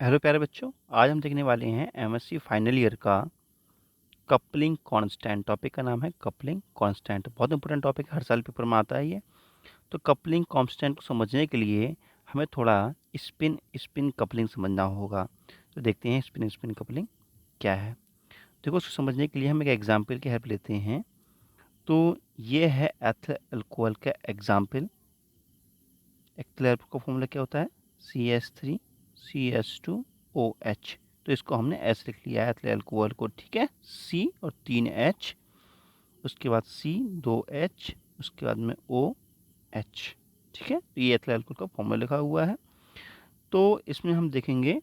Hello प्यारे बच्चों, आज हम देखने वाले हैं एमएससी फाइनल ईयर का कपलिंग कांस्टेंट। टॉपिक का नाम है कपलिंग कांस्टेंट। बहुत इंपॉर्टेंट टॉपिक, हर साल पेपर में आता है ये। तो कपलिंग कांस्टेंट को समझने के लिए हमें थोड़ा स्पिन स्पिन कपलिंग समझना होगा। तो देखते हैं स्पिन स्पिन कपलिंग क्या है। देखो, उसको समझने के लिए हम एक एग्जाम्पल की हेल्प लेते हैं। तो ये है एथिल अल्कोहल का एग्जाम्पल। एथिल अल्कोहल का फॉर्मूला क्या होता है? CH3CH2OH। तो इसको हमने एस लिख लिया है एथिल अल्कोहल को, ठीक है। C और 3H, उसके बाद C 2H, उसके बाद में OH, ठीक है। तो ये एथिल अल्कोहल का फॉर्मूला लिखा हुआ है। तो इसमें हम देखेंगे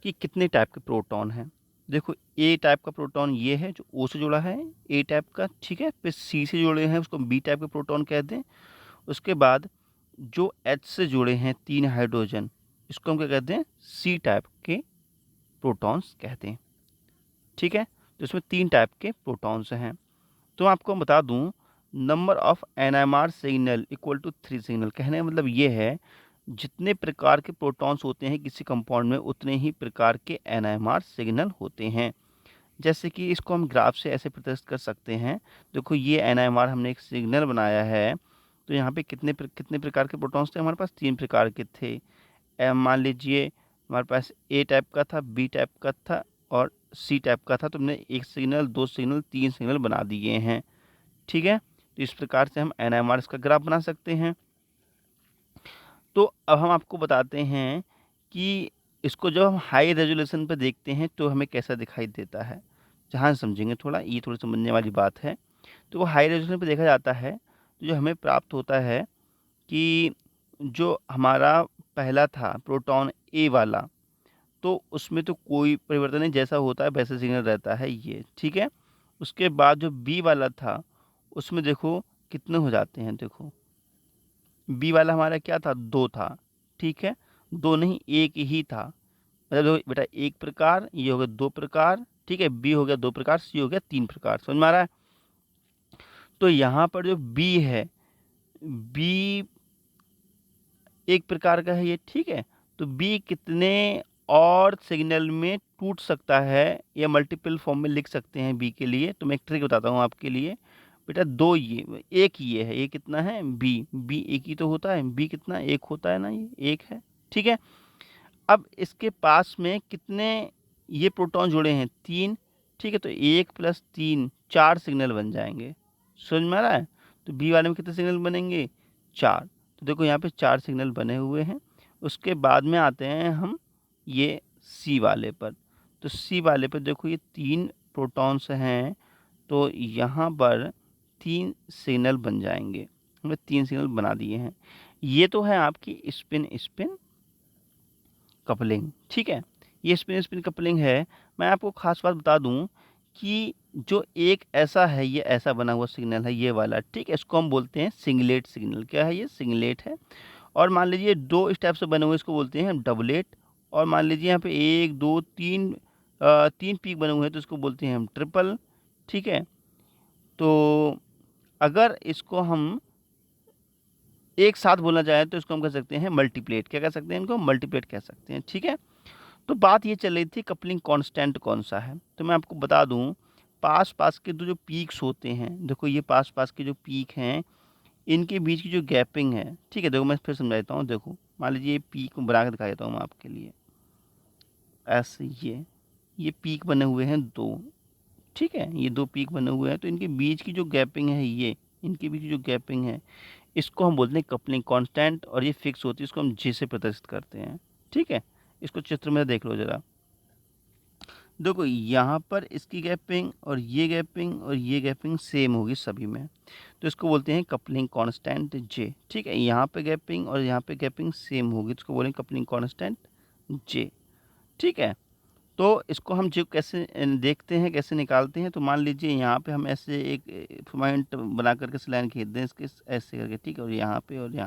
कि कितने टाइप के प्रोटॉन हैं। देखो, ए टाइप का प्रोटॉन ये है जो O से जुड़ा है, ए टाइप का, ठीक है। फिर C से जुड़े हैं, उसको बी टाइप के प्रोटॉन कहते हैं। उसके बाद जो H से जुड़े हैं 3 हाइड्रोजन, इसको हम क्या कहते हैं? सी टाइप के प्रोटॉन्स कहते हैं, ठीक है। तो इसमें 3 टाइप के प्रोटॉन्स हैं। तो आपको मैं बता दूं, number of NMR signal equal to 3 signal. कहने का मतलब ये है, जितने प्रकार के प्रोटॉन्स होते हैं किसी कंपाउंड में, उतने ही प्रकार के एनएमआर सिग्नल होते हैं। जैसे कि इसको हम ग्राफ से ऐसे प्रदर्शित कर सकते हैं। देखो, ये एनएमआर हमने एक सिग्नल बनाया है। तो यहाँ पे कितने प्रकार के प्रोटॉन्स थे हमारे पास? 3 प्रकार के थे। मान लीजिए हमारे पास ए टाइप का था, बी टाइप का था और सी टाइप का था। तो हमने एक सिग्नल, 2 सिग्नल, 3 सिग्नल बना दिए हैं, ठीक है। तो इस प्रकार से हम एनएमआर का ग्राफ बना सकते हैं। तो अब हम आपको बताते हैं कि इसको जब हम हाई रेजोल्यूशन पे देखते हैं तो हमें कैसा दिखाई देता है। जहाँ समझेंगे थोड़ा, ये थोड़ी समझने वाली बात है। तो वो हाई रेजोल्यूशन पे देखा जाता है तो जो हमें प्राप्त होता है कि जो हमारा पहला था प्रोटॉन ए वाला, तो उसमें तो कोई परिवर्तन नहीं, जैसा होता है वैसे सिग्नल रहता है ये, ठीक है। उसके बाद जो बी वाला था, उसमें देखो कितने हो जाते हैं। देखो, बी वाला हमारा क्या था? 2 था, ठीक है। 2 नहीं, 1 ही था। मतलब देखो बेटा, 1 प्रकार, ये हो गया 2 प्रकार, ठीक है। बी हो गया 2 प्रकार, सी हो गया 3 प्रकार। समझ में आ रहा है? तो यहाँ पर जो बी है, बी 1 प्रकार का है ये, ठीक है। तो बी कितने और सिग्नल में टूट सकता है, या मल्टीपल फॉर्म में लिख सकते हैं बी के लिए। तो मैं एक ट्रिक बताता हूँ आपके लिए। बेटा, 2 ये, 1 ये है, ये कितना है? बी। बी 1 ही तो होता है, बी कितना? 1 होता है ना, ये 1 है, ठीक है। अब इसके पास में कितने ये प्रोटॉन जुड़े हैं? 3, ठीक है। तो 1 + 3 4 सिग्नल बन जाएंगे। समझ में आ रहा है? तो बी वाले में कितने सिग्नल बनेंगे? 4। तो देखो यहाँ पे 4 सिग्नल बने हुए हैं। उसके बाद में आते हैं हम ये सी वाले पर। तो सी वाले पर देखो, ये 3 प्रोटॉन्स हैं। तो यहाँ पर 3 सिग्नल बन जाएंगे। हमने 3 सिग्नल बना दिए हैं। ये तो है आपकी स्पिन स्पिन कपलिंग, ठीक है। ये स्पिन स्पिन कपलिंग है। मैं आपको खास बात बता दूं कि जो एक ऐसा है, ये ऐसा बना हुआ सिग्नल है, ये वाला, ठीक है। इसको हम बोलते हैं सिंगलेट सिग्नल। क्या है ये? सिंगलेट है। और मान लीजिए 2 स्टेप से बने हुए, इसको बोलते हैं डबलेट। और मान लीजिए यहाँ पे 1 2 3 3 पीक बने हुए हैं, तो इसको बोलते हैं हम ट्रिपल, ठीक है। तो अगर इसको हम एक साथ बोलना चाहें तो इसको हम कह सकते हैं मल्टीप्लेट। क्या कह सकते हैं? इनको मल्टीप्लेट कह सकते हैं, ठीक है। तो बात ये चल रही थी कपलिंग कांस्टेंट कौन सा है। तो मैं आपको बता दूं, पास पास के जो पीक्स होते हैं, देखो ये पास पास के जो पीक हैं, इनके बीच की जो गैपिंग है, ठीक है। देखो, मैं फिर समझा देता हूँ। देखो, मान लीजिए ये पीक बना के दिखा देता हूँ मैं आपके लिए। ऐसे ये पीक बने हुए हैं 2, ठीक है। ये 2 पीक बने हुए हैं, तो इनके बीच की जो गैपिंग है, ये इनके बीच की जो गैपिंग है, इसको हम बोलते हैं कपलिंग कांस्टेंट। और ये फिक्स होती है, इसको हम जी से प्रदर्शित करते हैं, ठीक है। इसको चित्र में देख लो जरा। देखो, यहाँ पर इसकी गैपिंग और ये गैपिंग सेम होगी सभी में। तो इसको बोलते हैं कपलिंग कांस्टेंट जे, ठीक है। यहाँ पे गैपिंग और यहाँ पे गैपिंग सेम होगी, तो इसको बोलेंगे कपलिंग कांस्टेंट जे, ठीक है। तो इसको हम जो कैसे देखते हैं, कैसे निकालते हैं। तो मान लीजिए यहाँ पे हम ऐसे एक पॉइंट बना करके लाइन खींच दें इसके, ऐसे करके, ठीक है। और यहाँ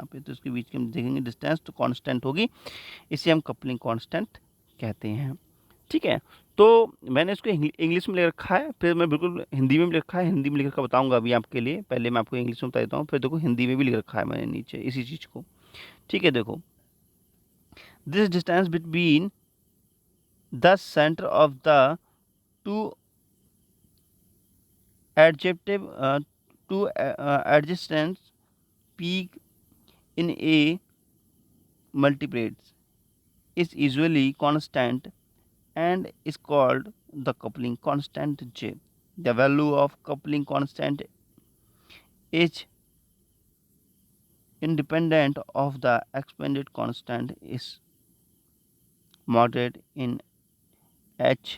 पे तो इसके बीच के हम देखेंगे डिस्टेंस, तो कांस्टेंट होगी। इसे हम कपलिंग कांस्टेंट कहते हैं, ठीक है। तो मैंने इसको इंग्लिश में लिख रखा है, फिर मैं बिल्कुल हिंदी में भी लिख रखा है। हिंदी में लिख कर बताऊंगा अभी आपके लिए। पहले मैं आपको इंग्लिश में बता देता हूँ, फिर देखो हिंदी में भी लिख रखा है मैंने नीचे इसी चीज़ को, ठीक है। देखो, this distance between the centre of the two adjective two adjacent peak in a multiplets is usually constant and is called the coupling constant J. The value of coupling constant is independent of the expanded constant is modeled in H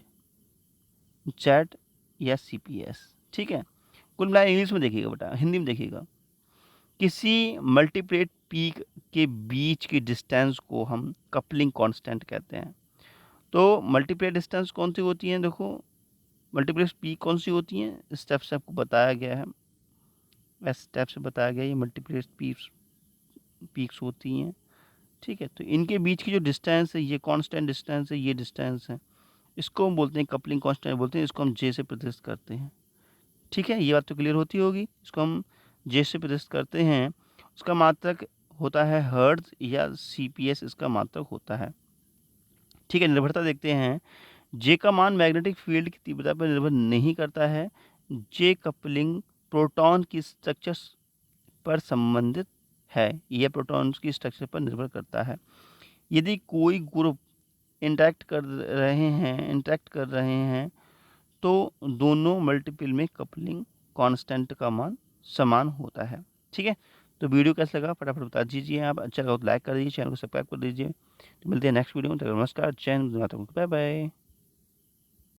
Z या CPS। ठीक है, कुल मिला English में देखिएगा बेटा, हिंदी में देखिएगा। किसी मल्टीप्लेट पीक के बीच की डिस्टेंस को हम कपलिंग कांस्टेंट कहते हैं। तो मल्टीप्लेट डिस्टेंस कौन सी होती है, देखो मल्टीप्लेट पीक कौन सी होती है, स्टेप से आपको बताया गया है, इस स्टेप से बताया गया ये मल्टीप्लेट पीक्स होती हैं। ठीक है, तो इनके बीच की जो डिस्टेंस है ये कांस्टेंट डिस्टेंस है, ये डिस्टेंस है, इसको हम बोलते हैं कपलिंग कांस्टेंट बोलते हैं, इसको हम जे से प्रदर्शित करते हैं। ठीक है, ये बात तो क्लियर होती होगी। इसको हम जे से प्रदर्शित करते हैं, उसका मात्रक होता है हर्ट्ज या सीपीएस इसका मात्रक होता है। ठीक है, निर्भरता देखते हैं। जे का मान मैग्नेटिक फील्ड की तीव्रता पर निर्भर नहीं करता है। जे कपलिंग प्रोटॉन की स्ट्रक्चर पर संबंधित है, यह प्रोटॉन्स की स्ट्रक्चर पर निर्भर करता है। यदि कोई ग्रुप इंटरेक्ट कर रहे हैं तो दोनों मल्टीपल में कपलिंग कांस्टेंट का मान समान होता है। ठीक है, तो वीडियो कैसा लगा फटाफट बता दीजिए। आप अच्छा लगा तो लाइक कर दीजिए, चैनल को सब्सक्राइब कर दीजिए। तो मिलते हैं नेक्स्ट वीडियो में। नमस्कार, जय हिंद, बाय बाय।